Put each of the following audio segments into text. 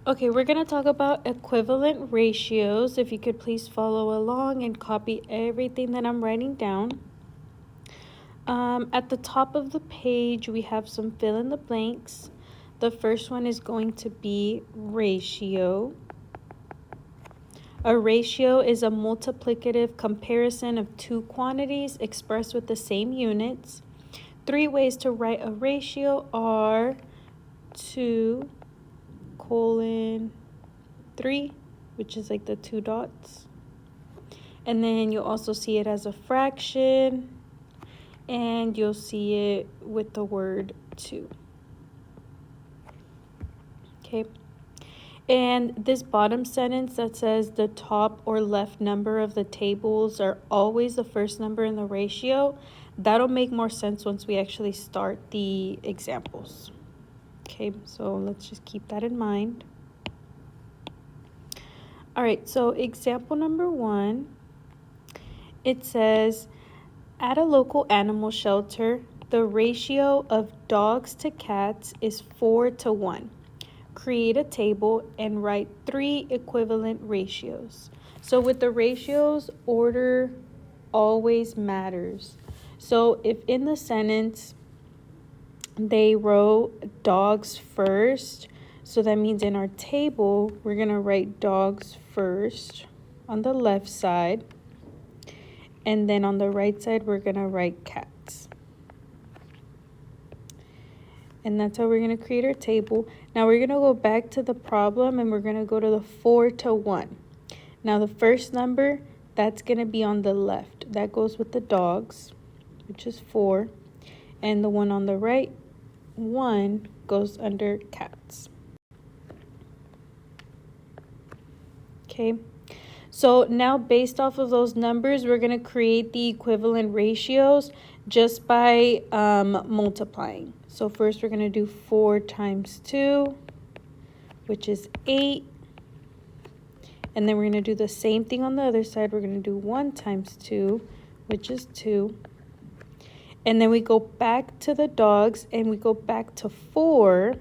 Okay, we're going to talk about equivalent ratios. If you could please follow along and copy everything that I'm writing down. At the top of the page, we have some fill in the blanks. The first one is going to be ratio. A ratio is a multiplicative comparison of two quantities expressed with the same units. 3 ways to write a ratio are 2 colon 3, which is like the 2 dots. And then you'll also see it as a fraction, and you'll see it with the word 2. Okay. And this bottom sentence that says the top or left number of the tables are always the first number in the ratio, that'll make more sense once we actually start the examples. Okay, so let's just keep that in mind. All right, so example number 1, it says, at a local animal shelter, the ratio of dogs to cats is 4:1. Create a table and write 3 equivalent ratios. So with the ratios, order always matters. So if in the sentence they wrote dogs first, so that means in our table, we're going to write dogs first on the left side. And then on the right side, we're going to write cats. And that's how we're going to create our table. Now we're going to go back to the problem and we're going to go to the 4:1. Now the first number, that's going to be on the left. That goes with the dogs, which is 4. And the one on the right, 1, goes under cats. Okay. So now based off of those numbers, we're going to create the equivalent ratios just by multiplying. So first we're going to do 4 times 2, which is 8. And then we're going to do the same thing on the other side. We're going to do 1 times 2, which is 2. And then we go back to the dogs and we go back to 4.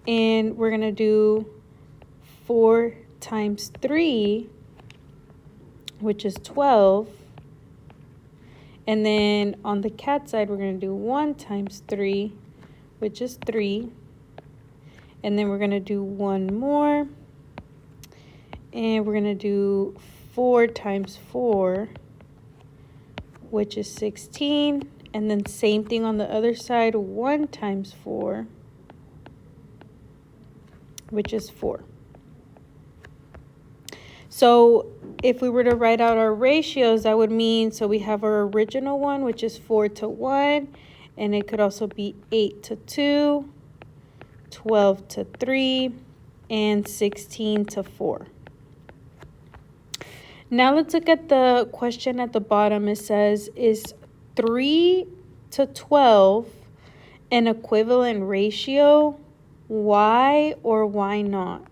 And we're going to do 4 times 3, which is 12. And then on the cat side, we're going to do 1 times 3, which is 3. And then we're going to do 1 more. And we're going to do 4 times 4, which is 16. And then same thing on the other side, 1 times 4, which is 4. So if we were to write out our ratios, that would mean, so we have our original one, which is 4:1, and it could also be 8:2, 12:3, and 16:4. Now let's look at the question at the bottom. It says, is 3:12 an equivalent ratio? Why or why not?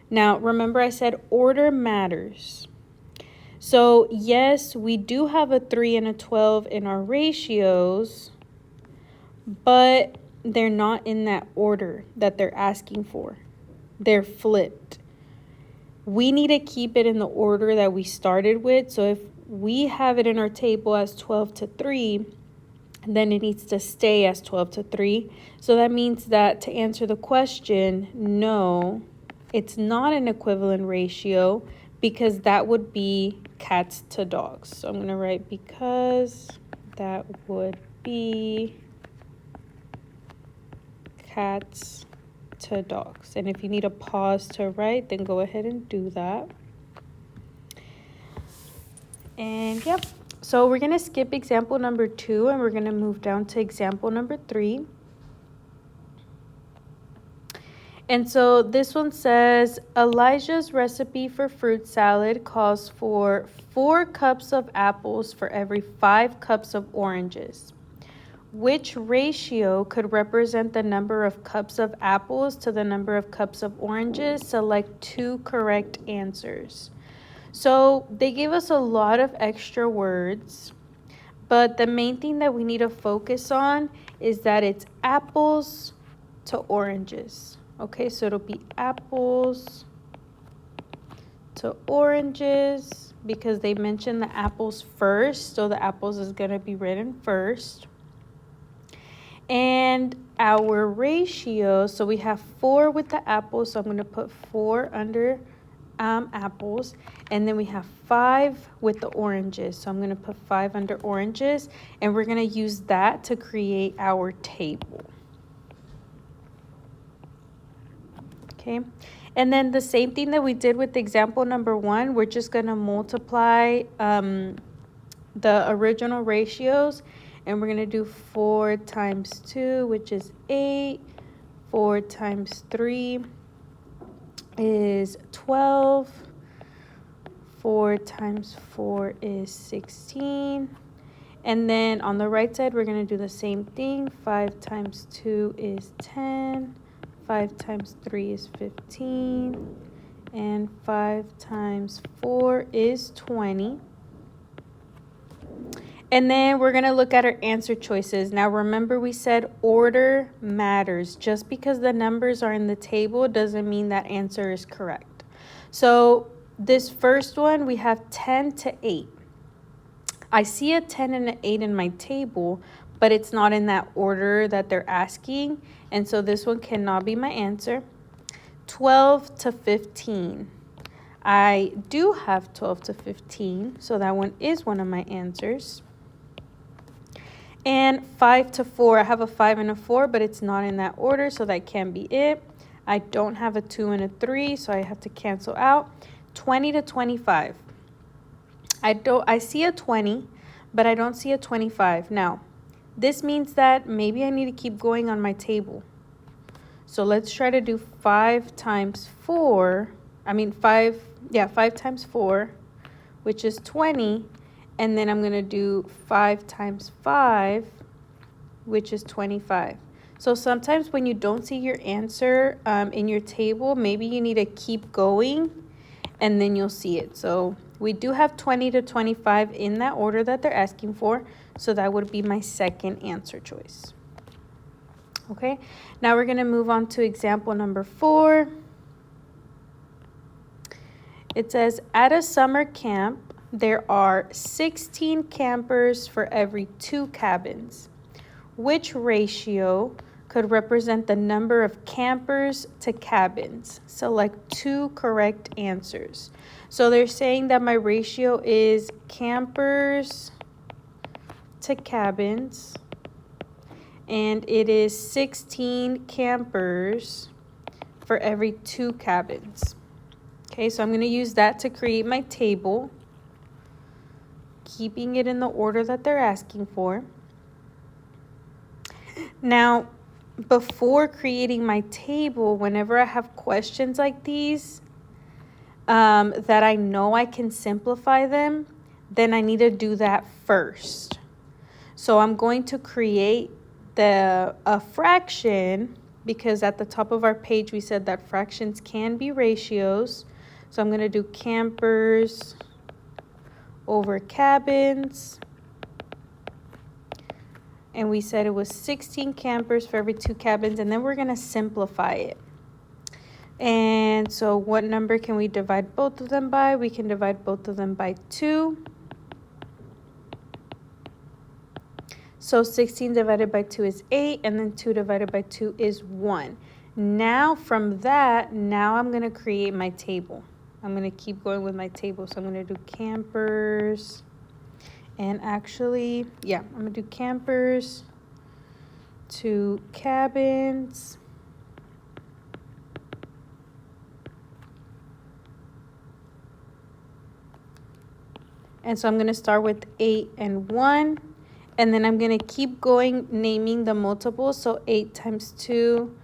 Now, remember I said order matters. So, yes, we do have a 3 and a 12 in our ratios, but they're not in that order that they're asking for. They're flipped. We need to keep it in the order that we started with. So, if we have it in our table as 12:3, then it needs to stay as 12:3. So, that means that to answer the question, no, it's not an equivalent ratio because that would be cats to dogs. So I'm going to write because that would be cats to dogs. And if you need a pause to write, then go ahead and do that. And yep, so we're going to skip example number 2 and we're going to move down to example number 3. And so this one says, Elijah's recipe for fruit salad calls for 4 cups of apples for every 5 cups of oranges. Which ratio could represent the number of cups of apples to the number of cups of oranges? Select 2 correct answers. So they gave us a lot of extra words, but the main thing that we need to focus on is that it's apples to oranges. Okay, so it'll be apples to oranges because they mentioned the apples first. So the apples is going to be written first. And our ratio, so we have 4 with the apples. So I'm going to put 4 under apples. And then we have 5 with the oranges. So I'm going to put 5 under oranges. And we're going to use that to create our table. Okay. And then the same thing that we did with example number 1, we're just going to multiply the original ratios. And we're going to do 4 times 2, which is 8. 4 times 3 is 12. 4 times 4 is 16. And then on the right side, we're going to do the same thing. 5 times 2 is 10. 5 times 3 is 15, and 5 times 4 is 20. And then we're going to look at our answer choices. Now, remember we said order matters. Just because the numbers are in the table doesn't mean that answer is correct. So this first one, we have 10 to 8. I see a 10 and an 8 in my table, but it's not in that order that they're asking. And so this one cannot be my answer. 12 to 15. I do have 12 to 15, so that one is one of my answers. And 5 to 4. I have a 5 and a 4, but it's not in that order, so that can be it. I don't have a 2 and a 3, so I have to cancel out. 20 to 25. I see a 20, but I don't see a 25. Now, this means that maybe I need to keep going on my table. So let's try to do 5 times 4. 5 times 4, which is 20. And then I'm going to do 5 times 5, which is 25. So sometimes when you don't see your answer in your table, maybe you need to keep going and then you'll see it. So we do have 20 to 25 in that order that they're asking for. So that would be my second answer choice. Okay, now we're going to move on to example number 4. It says, at a summer camp, there are 16 campers for every 2 cabins. Which ratio could represent the number of campers to cabins? Select 2 correct answers. So they're saying that my ratio is campers to cabins, and it is 16 campers for every 2 cabins. Okay, so I'm going to use that to create my table, keeping it in the order that they're asking for. Now, before creating my table, whenever I have questions like these, that I know I can simplify them, then I need to do that first. So I'm going to create a fraction, because at the top of our page we said that fractions can be ratios. So I'm going to do campers over cabins. And we said it was 16 campers for every 2 cabins. And then we're going to simplify it. And so what number can we divide both of them by? We can divide both of them by 2. So 16 divided by 2 is 8. And then 2 divided by 2 is 1. Now from that, I'm going to create my table. I'm going to keep going with my table. So I'm going to do campers. And actually, I'm going to do campers to cabins. And so I'm going to start with 8 and 1. And then I'm going to keep going naming the multiples. So 8 times 2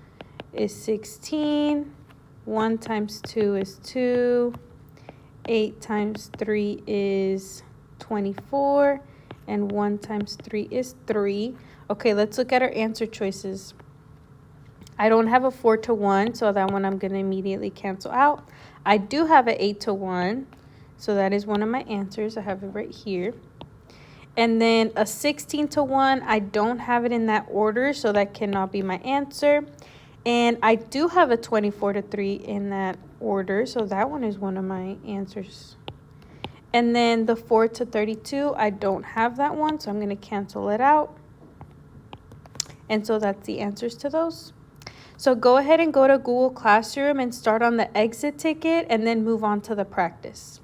is 16. 1 times 2 is 2. 8 times 3 is 24, and 1 times 3 is 3. Okay, let's look at our answer choices. I don't have a 4 to 1, so that one I'm going to immediately cancel out. I do have an 8 to 1, so that is one of my answers. I have it right here. And then a 16 to 1, I don't have it in that order, so that cannot be my answer. And I do have a 24 to 3 in that order, so that one is one of my answers. And then the 4 to 32, I don't have that one, so I'm going to cancel it out. And so that's the answers to those. So go ahead and go to Google Classroom and start on the exit ticket and then move on to the practice.